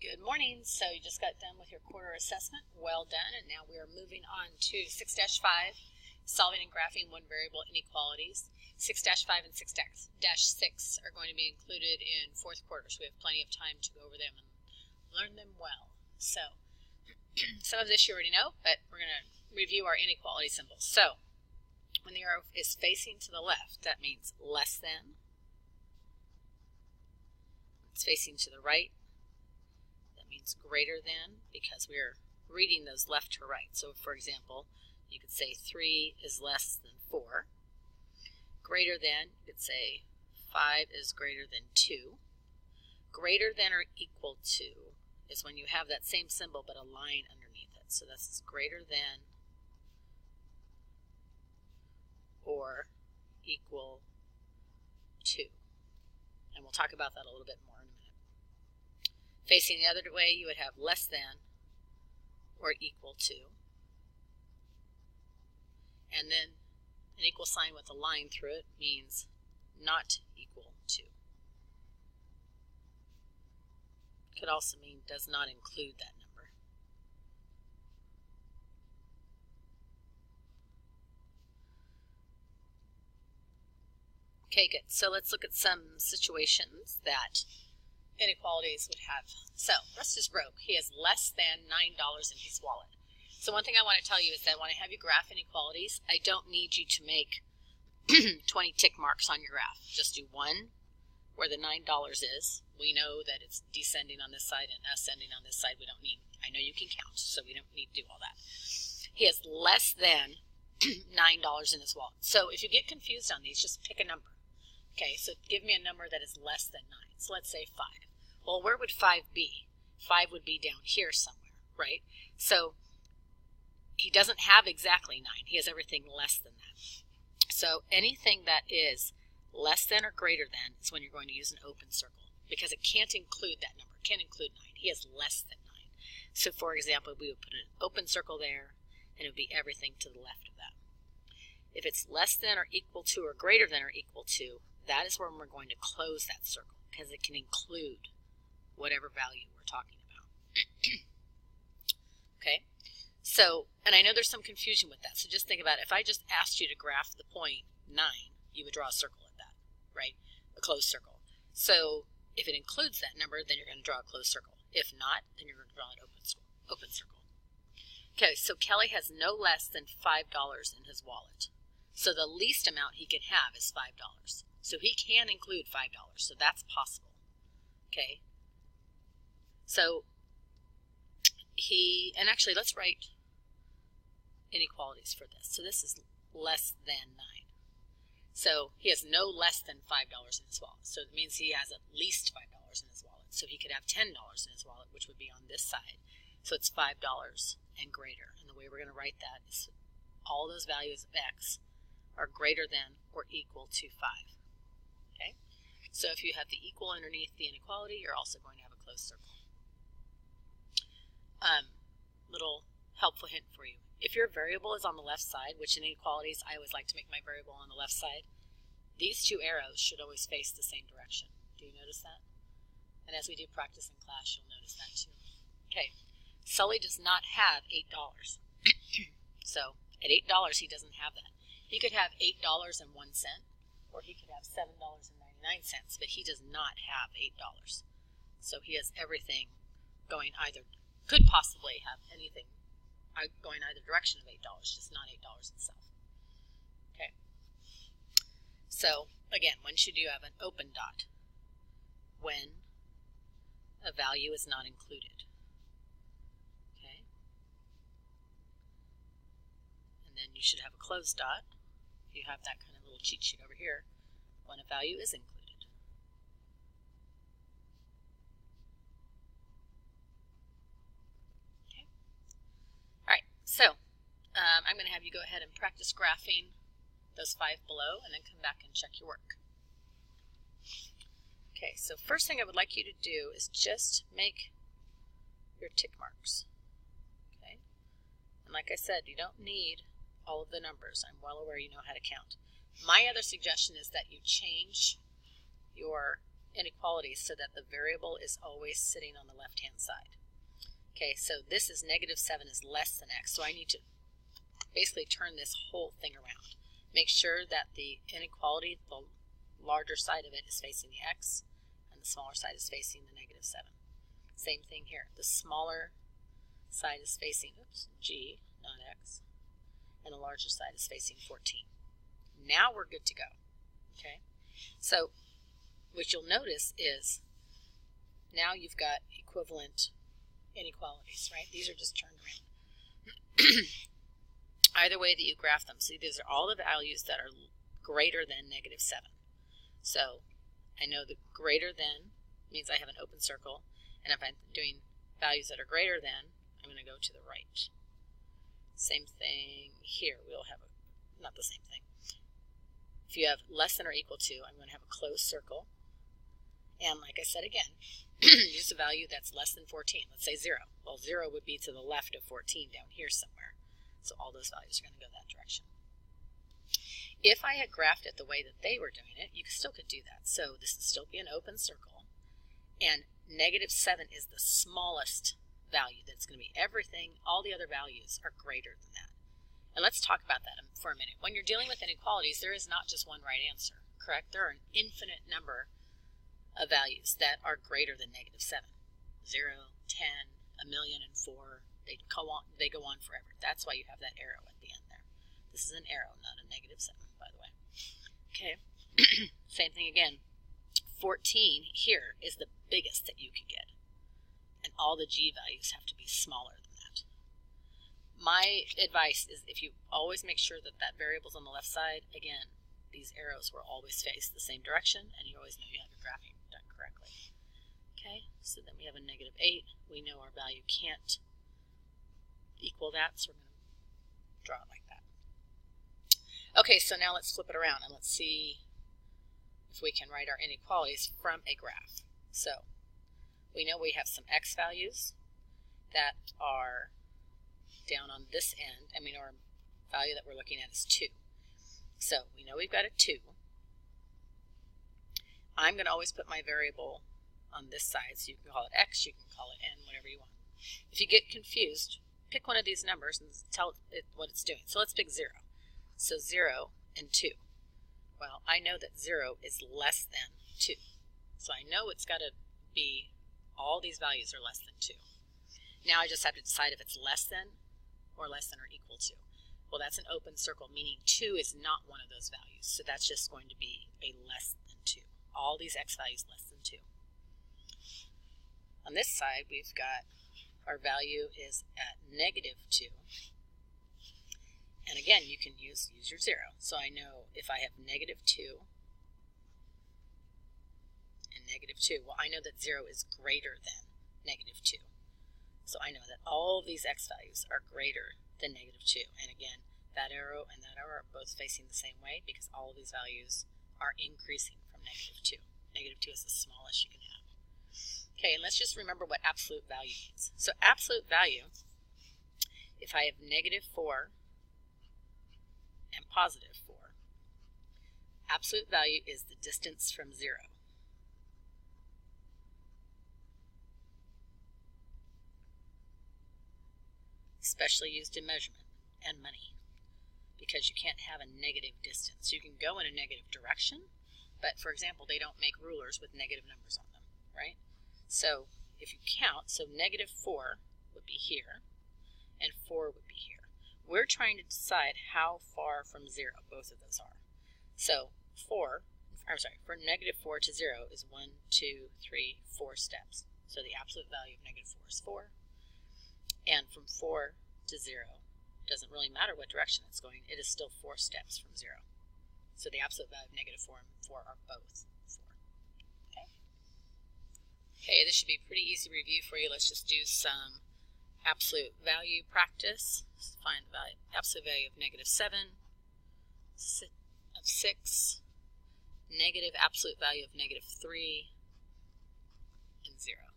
Good morning. So you just got done with your quarter assessment. Well done. And now we are moving on to 6-5, solving and graphing one variable inequalities. 6-5 and 6-6 are going to be included in fourth quarter, so we have plenty of time to go over them and learn them well. So some of this you already know, but we're going to review our inequality symbols. So when the arrow is facing to the left, that means less than. It's facing to the right, that means greater than, because we're reading those left to right. So for example, you could say 3 is less than 4. Greater than, you could say 5 is greater than 2. Greater than or equal to is when you have that same symbol but a line underneath it. So this is greater than or equal to. And we'll talk about that a little bit more in a minute. Facing the other way, you would have less than or equal to. And then an equal sign with a line through it means not equal to. Could also mean does not include that number. Okay, good. So let's look at some situations that inequalities would have. So Russ is broke. He has less than $9 in his wallet. So one thing I want to tell you is that when I have you graph inequalities, I don't need you to make 20 tick marks on your graph. Just do one where the $9 is. We know that it's descending on this side and ascending on this side. We don't need, I know you can count, so we don't need to do all that. He has less than $9 in his wallet. So if you get confused on these, just pick a number. Okay, so give me a number that is less than 9. So let's say 5. Well, where would 5 be? 5 would be down here somewhere, right? So he doesn't have exactly 9. He has everything less than that. So anything that is less than or greater than is when you're going to use an open circle, because it can't include that number. It can't include 9. He has less than 9. So for example, we would put an open circle there, and it would be everything to the left of that. If it's less than or equal to or greater than or equal to, that is when we're going to close that circle, because it can include whatever value we're talking about. Okay, so, and I know there's some confusion with that, so just think about it. If I just asked you to graph the point 9, you would draw a circle at that, right? A closed circle. So if it includes that number, then you're going to draw a closed circle. If not, then you're going to draw an open circle. Okay, so Kelly has no less than $5 in his wallet. So the least amount he can have is $5. So he can include $5, so that's possible. Okay, so and actually let's write inequalities for this. So this is less than 9. So he has no less than $5 in his wallet. So it means he has at least $5 in his wallet. So he could have $10 in his wallet, which would be on this side. So it's $5 and greater. And the way we're going to write that is all those values of x are greater than or equal to 5. Okay? So if you have the equal underneath the inequality, you're also going to have a closed circle. Little helpful hint for you. If your variable is on the left side, which in inequalities I always like to make my variable on the left side, these two arrows should always face the same direction. Do you notice that? And as we do practice in class, you'll notice that too. Okay, Sully does not have $8. So at $8, he doesn't have that. He could have $8.01, or he could have $7.99, but he does not have $8. So he has everything going either, could possibly have anything going either direction of $8, just not $8 itself. Okay. So again, when should you have an open dot? When a value is not included. Okay. And then you should have a closed dot. If you have that kind of little cheat sheet over here, when a value is included. So, I'm going to have you go ahead and practice graphing those 5 below and then come back and check your work. Okay, so first thing I would like you to do is just make your tick marks. Okay, and like I said, you don't need all of the numbers. I'm well aware you know how to count. My other suggestion is that you change your inequalities so that the variable is always sitting on the left-hand side. Okay, so this is -7 is less than x, so I need to basically turn this whole thing around. Make sure that the inequality, the larger side of it is facing the x, and the smaller side is facing the -7. Same thing here. The smaller side is facing, g, not x, and the larger side is facing 14. Now we're good to go. Okay, so what you'll notice is now you've got equivalent inequalities, right? These are just turned around. Either way that you graph them, see, these are all the values that are greater than -7. So I know the greater than means I have an open circle, and if I'm doing values that are greater than, I'm going to go to the right. Same thing here. We'll have not the same thing. If you have less than or equal to, I'm going to have a closed circle. And like I said again, use a value that's less than 14. Let's say 0. Well, 0 would be to the left of 14 down here somewhere. So all those values are going to go that direction. If I had graphed it the way that they were doing it, you still could do that. So this would still be an open circle. And -7 is the smallest value. That's going to be everything. All the other values are greater than that. And let's talk about that for a minute. When you're dealing with inequalities, there is not just one right answer, correct? There are an infinite number of values that are greater than -7. 0, 10, 1,000,004. They go on forever. That's why you have that arrow at the end there. This is an arrow, not a -7, by the way. Okay. Same thing again. 14 here is the biggest that you could get. And all the g values have to be smaller than that. My advice is if you always make sure that that variable's on the left side, again, these arrows will always face the same direction, and you always know you have your graphing done correctly. Okay, so then we have a -8. We know our value can't equal that, so we're going to draw it like that. Okay, so now let's flip it around and let's see if we can write our inequalities from a graph. So we know we have some x values that are down on this end, and we know our value that we're looking at is 2. So we know we've got a 2. I'm going to always put my variable on this side, so you can call it x, you can call it n, whatever you want. If you get confused, pick one of these numbers and tell it what it's doing. So let's pick 0. So 0 and 2. Well, I know that 0 is less than 2. So I know it's got to be, all these values are less than 2. Now I just have to decide if it's less than or equal to. Well, that's an open circle, meaning 2 is not one of those values. So that's just going to be a less than 2. All these x values less than 2. On this side, we've got our value is at -2. And again, you can use your 0. So I know if I have -2 and -2, well, I know that 0 is greater than -2. So I know that all of these x values are greater than -2. And again, that arrow and that arrow are both facing the same way because all of these values are increasing from -2. -2 is the smallest you can have. Okay, and let's just remember what absolute value means. So absolute value, if I have -4 and +4, absolute value is the distance from 0. Especially used in measurement and money, because you can't have a negative distance. You can go in a negative direction, but for example, they don't make rulers with negative numbers on them, right? So if you count, so -4 would be here, and 4 would be here. We're trying to decide how far from 0 both of those are. So from -4 to 0 is 1, 2, 3, 4 steps. So the absolute value of -4 is 4. And from 4 to 0, doesn't really matter what direction it's going, it is still 4 steps from 0. So the absolute value of -4 and 4 are both 4. Okay? Okay, this should be a pretty easy review for you. Let's just do some absolute value practice. Let's find the value, absolute value of -7, of 6, negative absolute value of -3, and 0.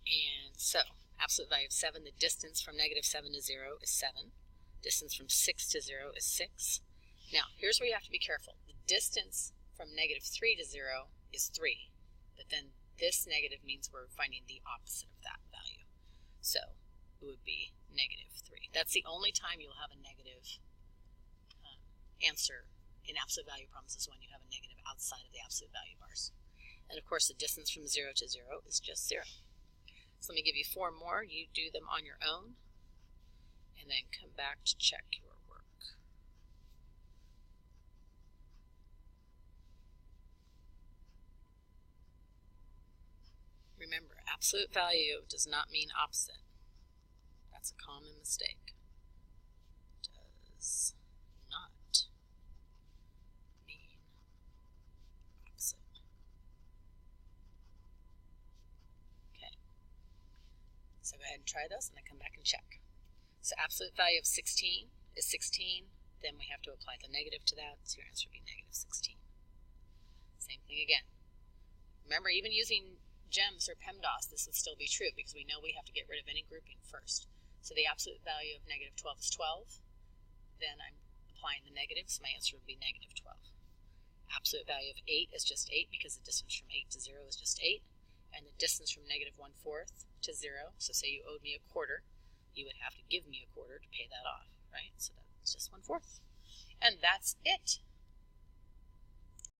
And so, absolute value of 7, the distance from -7 to 0 is 7. Distance from 6 to 0 is 6. Now, here's where you have to be careful. The distance from -3 to 0 is 3, but then this negative means we're finding the opposite of that value. So it would be negative 3. That's the only time you'll have a negative answer in absolute value problems, is when you have a negative outside of the absolute value bars. And of course, the distance from 0 to 0 is just 0. So let me give you 4 more. You do them on your own, and then come back to check your work. Remember, absolute value does not mean opposite. That's a common mistake. Does not mean opposite. Okay. So go ahead and try those and then come back and check. So absolute value of 16 is 16. Then we have to apply the negative to that. So your answer would be negative 16. Same thing again. Remember, even using GEMS or PEMDAS, this would still be true because we know we have to get rid of any grouping first. So the absolute value of negative 12 is 12. Then I'm applying the negative, so my answer would be negative 12. Absolute value of 8 is just 8 because the distance from 8 to 0 is just 8. And the distance from negative 1/4 to 0, so say you owed me a quarter, you would have to give me a quarter to pay that off, right? So that's just 1/4. And that's it.